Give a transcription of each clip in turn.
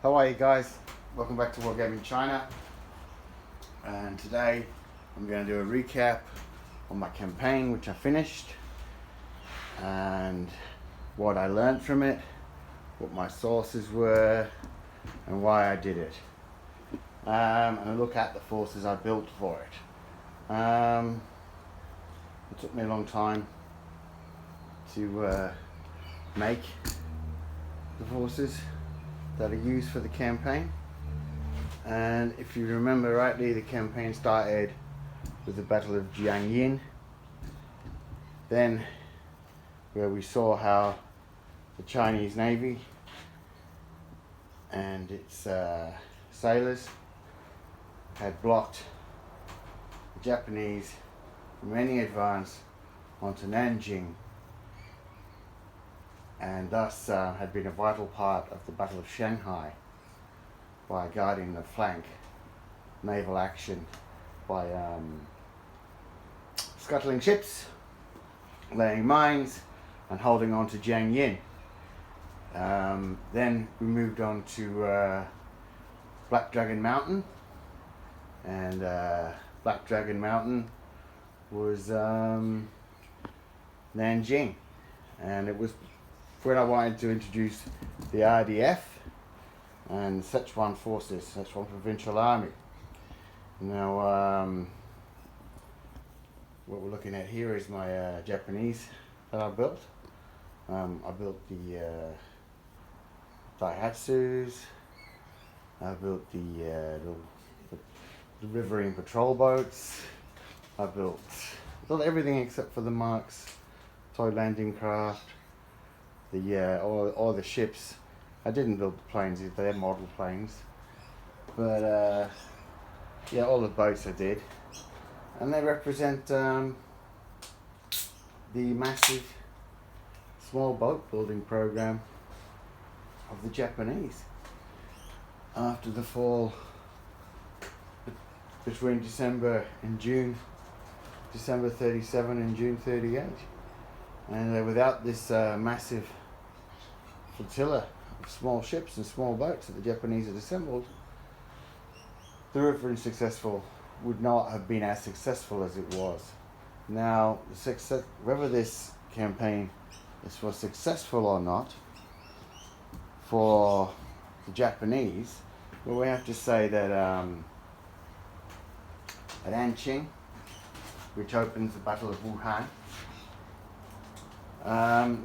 How are you guys? Welcome back to Wargaming China, and today I'm going to do a recap on my campaign which I finished and what I learned from it, what my sources were and why I did it, and a look at the forces I built for it. It took me a long time to make the forces that are used for the campaign, and if you remember rightly, the campaign started with the Battle of Jiangyin, then where we saw how the Chinese Navy and its sailors had blocked the Japanese from any advance onto Nanjing, and thus had been a vital part of the Battle of Shanghai by guarding the flank naval action by scuttling ships, laying mines and holding on to Jiangyin. Then we moved on to Black Dragon Mountain, and Black Dragon Mountain was Nanjing, and it was when I wanted to introduce the RDF and Sichuan forces, Sichuan Provincial Army. Now, what we're looking at here is my Japanese that I built. I built the Daihatsus. I built the riverine patrol boats. I built everything except for the marks, toy landing craft, all the ships. I didn't build the planes; they're model planes, but yeah, all the boats I did, and they represent the massive small boat building program of the Japanese after the fall between December and June, December 37 and June 38, and without this massive flotilla of small ships and small boats that the Japanese had assembled, the Reverend Successful would not have been as successful as it was. Now, whether this campaign was successful or not for the Japanese, well, we have to say that at Anqing, which opens the Battle of Wuhan,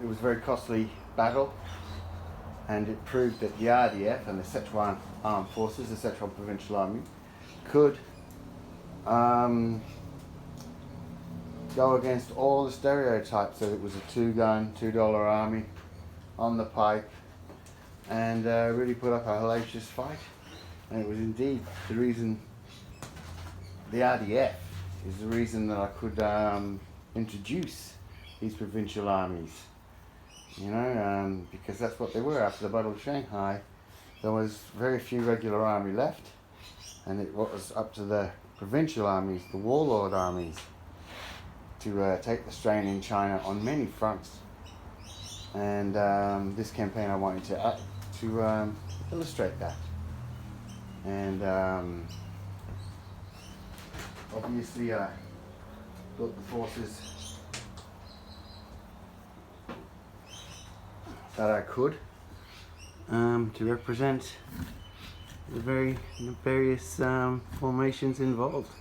it was a very costly battle, and it proved that the RDF and the Sichuan Armed Forces, the Sichuan Provincial Army, could go against all the stereotypes that it was a two-gun, $2 army on the pipe, and really put up a hellacious fight. And it was indeed the reason, the RDF is the reason that I could introduce these provincial armies, because that's what they were. After the Battle of Shanghai, there was very few regular army left, and it was up to the provincial armies, the warlord armies, to take the strain in China on many fronts. And this campaign I wanted to illustrate that. And obviously I built the forces that I could to represent the various formations involved.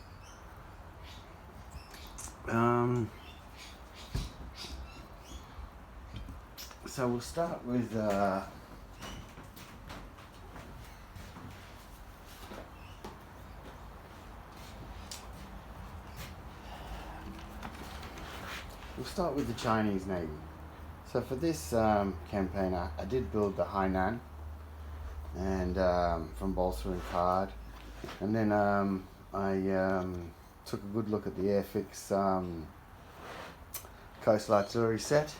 So we'll start with the Chinese Navy. So for this campaign, I did build the Hainan, and from balsa and card, and then I took a good look at the Airfix coastal artillery set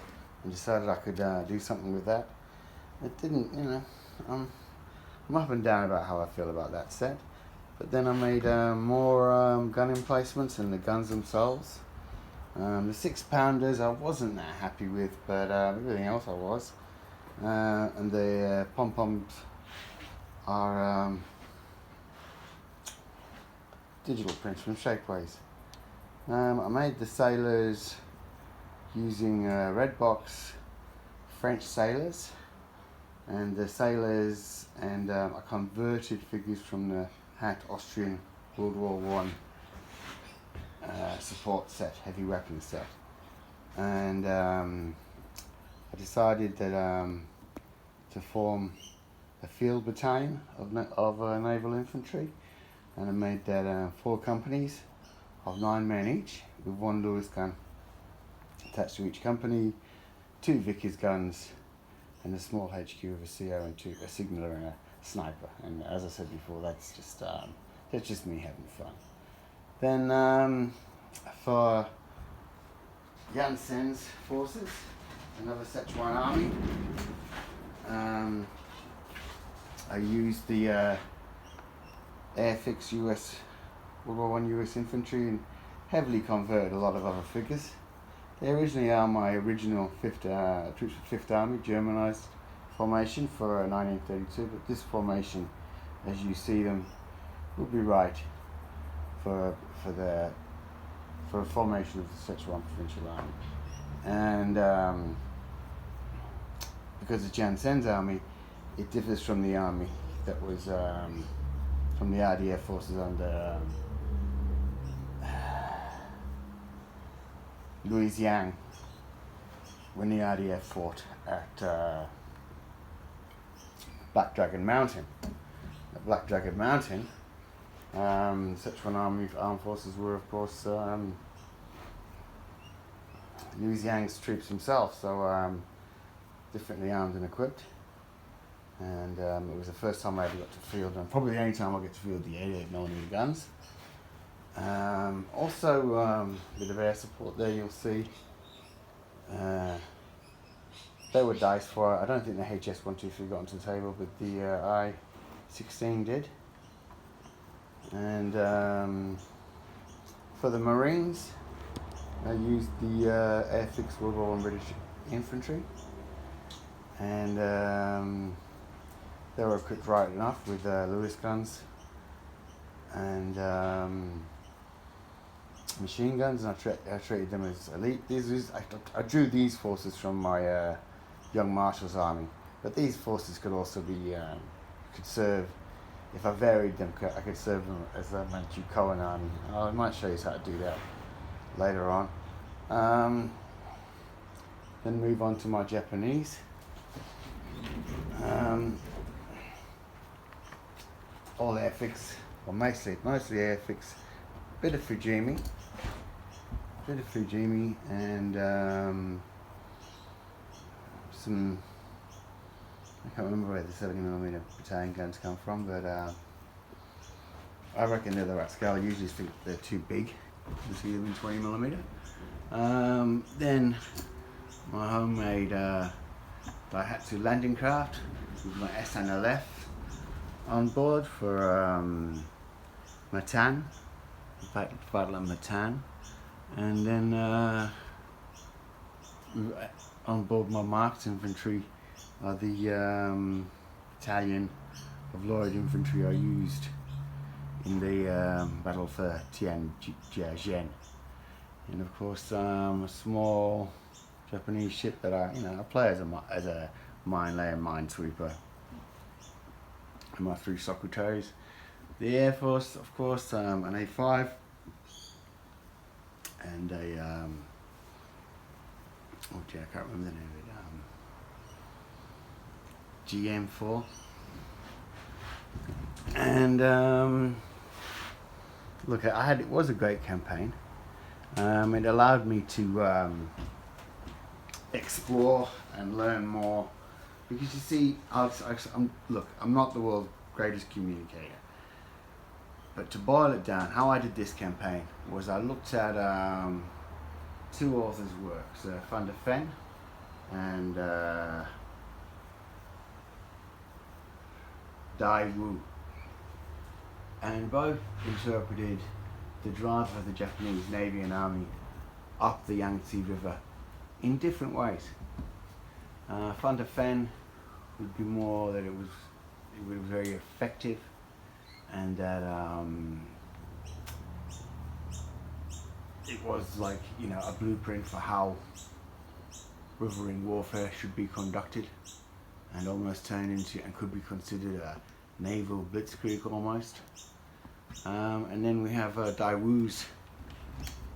and decided I could do something with that. It didn't, I'm up and down about how I feel about that set, but then I made more gun emplacements and the guns themselves. The 6-pounders I wasn't that happy with, but everything else I was. And the pom-poms are digital prints from Shapeways. I made the sailors using red box French sailors, and the sailors, and I converted figures from the Hat Austrian World War One support set, heavy weapons set, and I decided that to form a field battalion of naval infantry, and I made that 4 companies of 9 men each, with 1 Lewis gun attached to each company, 2 Vickers guns, and a small HQ of a CO and a signaller and a sniper. And as I said before, that's just me having fun. Then for Jansen's forces, another Sichuan army, I used the Airfix US World War I US infantry and heavily converted a lot of other figures. They originally are my original troops of 5th Army, Germanised formation for 1932, but this formation, as you see them, will be right for a formation of the Sichuan Provincial Army. And because of Jansen's army, it differs from the army that was from the RDF forces under Louis Yang, when the RDF fought at Black Dragon Mountain. At Black Dragon Mountain, Sichuan armed forces were, of course, Louis Yang's troops himself, so differently armed and equipped. And it was the first time I ever got to field, and probably the only time I get to field the 88mm guns. Also, a bit of air support there, you'll see. They were dice for it. I don't think the HS-123 got onto the table, but the I-16 did. And for the Marines, I used the Airfix World War I British Infantry. And they were equipped right enough with Lewis guns and machine guns, and I treated them as elite. I drew these forces from my Young Marshals Army, but these forces could also be could serve, if I varied them, I could serve them as a Manchu Cohen army. I might show you how to do that later on. Then move on to my Japanese. All Airfix, or mostly Airfix, bit of Fujimi, and some, I can't remember where the 70mm battalion guns come from, but I reckon they're the right scale. I usually think they're too big to see them in 20mm. Then my homemade Daihatsu landing craft with my SNLF on board for Matan, the Battle of Matan, and then on board my marked infantry are the battalion of Lloyd infantry I used in the battle for Tianjin, and of course a small Japanese ship that I play as a mine layer, minesweeper, and my 3 Sokutos. The Air Force, of course, an A5 and a oh gee, I can't remember the name of it. GM4, and look, it was a great campaign. It allowed me to explore and learn more, because you see, I'm not the world's greatest communicator, but to boil it down, how I did this campaign was I looked at 2 authors' works, Van der Ven and Dai Wu, and both interpreted the drive of the Japanese Navy and Army up the Yangtze River in different ways. Van der Ven would be more that it was very effective, and that it was like, you know, a blueprint for how riverine warfare should be conducted, and almost turned into and could be considered a naval blitzkrieg almost. And then we have Daewoo's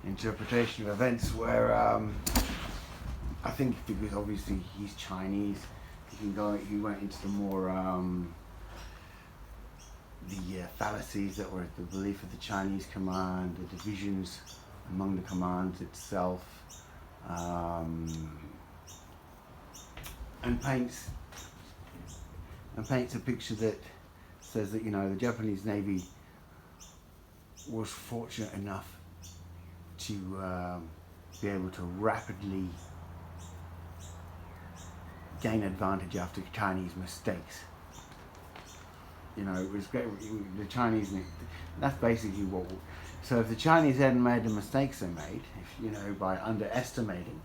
interpretation of events, where I think because obviously he's Chinese, he went into the more the fallacies that were the belief of the Chinese command, the divisions among the commands itself, and paints a picture that says that, you know, the Japanese Navy was fortunate enough to be able to rapidly gain advantage after Chinese mistakes. You know, it was great. The Chinese, that's basically what. So if the Chinese hadn't made the mistakes they made, if, you know, by underestimating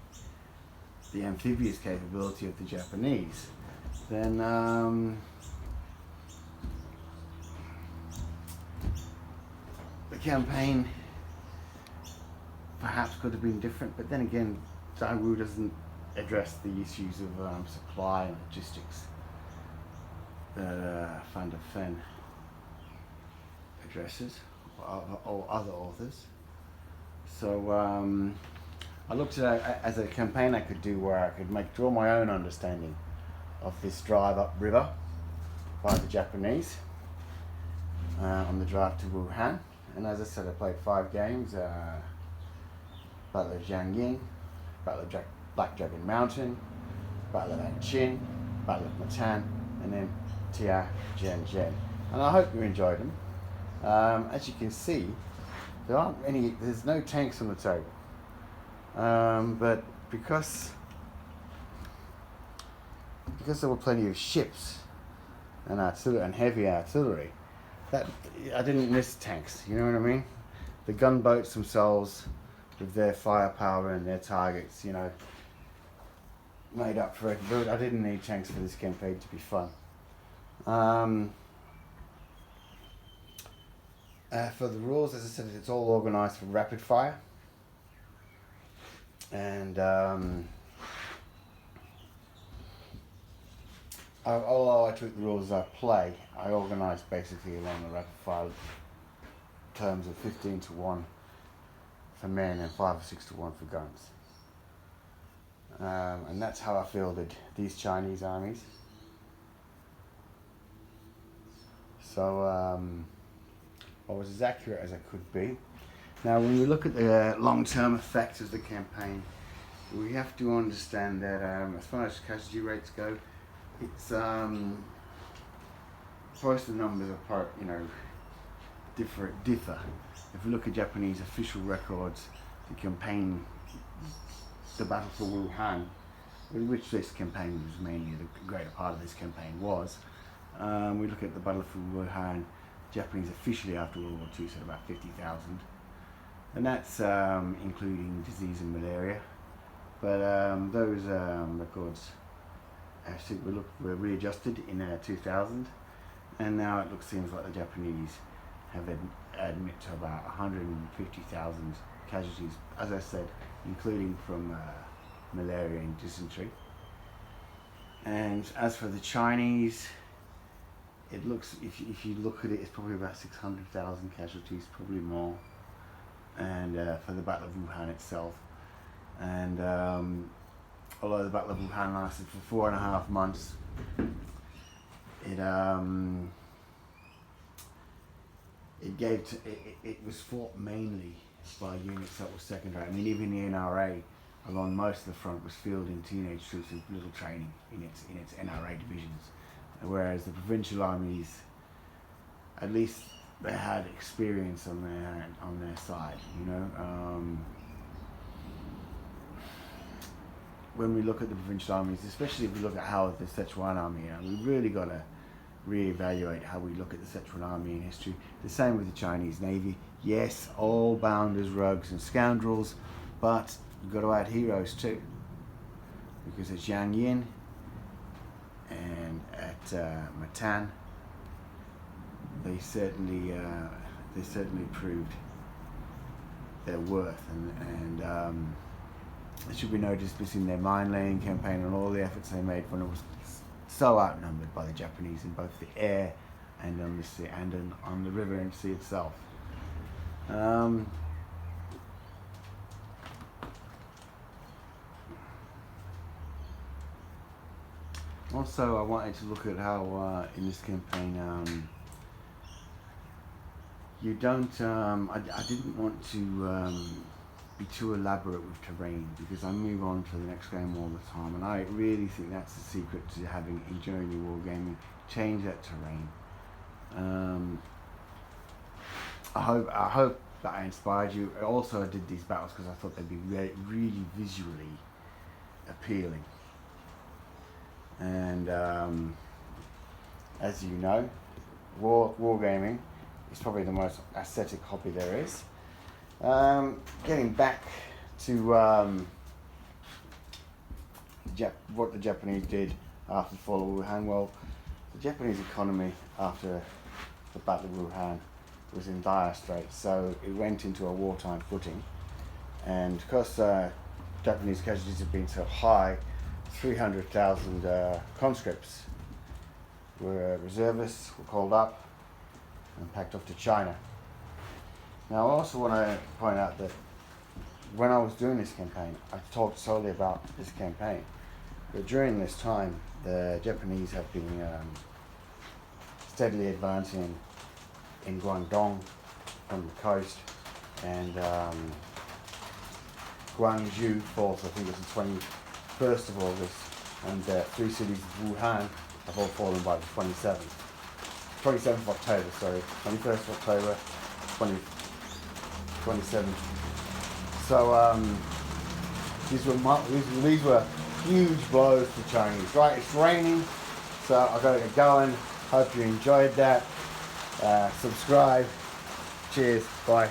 the amphibious capability of the Japanese, then the campaign perhaps could have been different. But then again, Daewoo doesn't address the issues of supply and logistics that Van der Ven addresses, or other authors. So I looked at it as a campaign I could do, where I could draw my own understanding of this drive upriver by the Japanese on the drive to Wuhan. And as I said, I played 5 games: Battle of Jiangyin, Battle of Black Dragon Mountain, Battle of Anchin, Battle of Matan, and then Tianjin. And I hope you enjoyed them. As you can see, there's no tanks on the table. But because there were plenty of ships and artillery and heavy artillery, that I didn't miss tanks. You know what I mean? The gunboats themselves, with their firepower and their targets, you know, made up for it. But I didn't need tanks for this campaign to be fun. For the rules, as I said, it's all organised for rapid fire. And although I took the rules as I play, I organised basically along the rapid fire terms of 15-1 for men and 5 or 6-1 for guns. And that's how I fielded these Chinese armies. So I was as accurate as I could be. Now, when we look at the long-term effects of the campaign, we have to understand that as far as casualty rates go, it's first the numbers are differ. If we look at Japanese official records, the campaign, the battle for Wuhan, which this campaign was mainly the greater part of this campaign was, we look at the battle for Wuhan, Japanese officially after World War II said about 50,000, and that's including disease and malaria. But those records actually were readjusted in 2000, and now it seems like the Japanese have admit to about 150,000 casualties, as I said, including from malaria and dysentery. And as for the Chinese, it looks, if you look at it, it's probably about 600,000 casualties, probably more. And for the Battle of Wuhan itself, and although the Battle of Wuhan lasted for 4.5 months, it was fought mainly by units that were secondary. I mean, even the NRA along most of the front was fielding teenage troops with little training in its NRA divisions, whereas the provincial armies, at least they had experience on their side, you know. When we look at the provincial armies, especially if we look at how the Sichuan army, we really got to reevaluate how we look at the Sichuan army in history. The same with the Chinese Navy. Yes, all bound as rogues and scoundrels, but you've got to add heroes too, because at Jiangyin and at Matan they certainly proved their worth, and it should be noticed between their mine laying campaign and all the efforts they made when it was so outnumbered by the Japanese in both the air and on the sea and on the river and sea itself. Also, I wanted to look at how in this campaign you don't. I didn't want to be too elaborate with terrain, because I move on to the next game all the time, and I really think that's the secret to enjoying your wargaming. Change that terrain. I hope that I inspired you. Also, I did these battles because I thought they'd be really visually appealing. And as you know, wargaming is probably the most aesthetic hobby there is. Getting back to what the Japanese did after the fall of Wuhan. Well, the Japanese economy after the Battle of Wuhan was in dire straits, so it went into a wartime footing. And because Japanese casualties have been so high, 300,000 conscripts reservists were called up and packed off to China. Now, I also want to point out that when I was doing this campaign, I talked solely about this campaign. But during this time, the Japanese have been steadily advancing in Guangdong from the coast, and Guangzhou falls, I think it's the 21st of August, and the three cities of Wuhan have all fallen by the 27th of October, sorry, 21st of October, 27th. So these were huge blows to Chinese. Right, it's raining, so I've got to get going. Hope you enjoyed that. Subscribe. Cheers. Bye.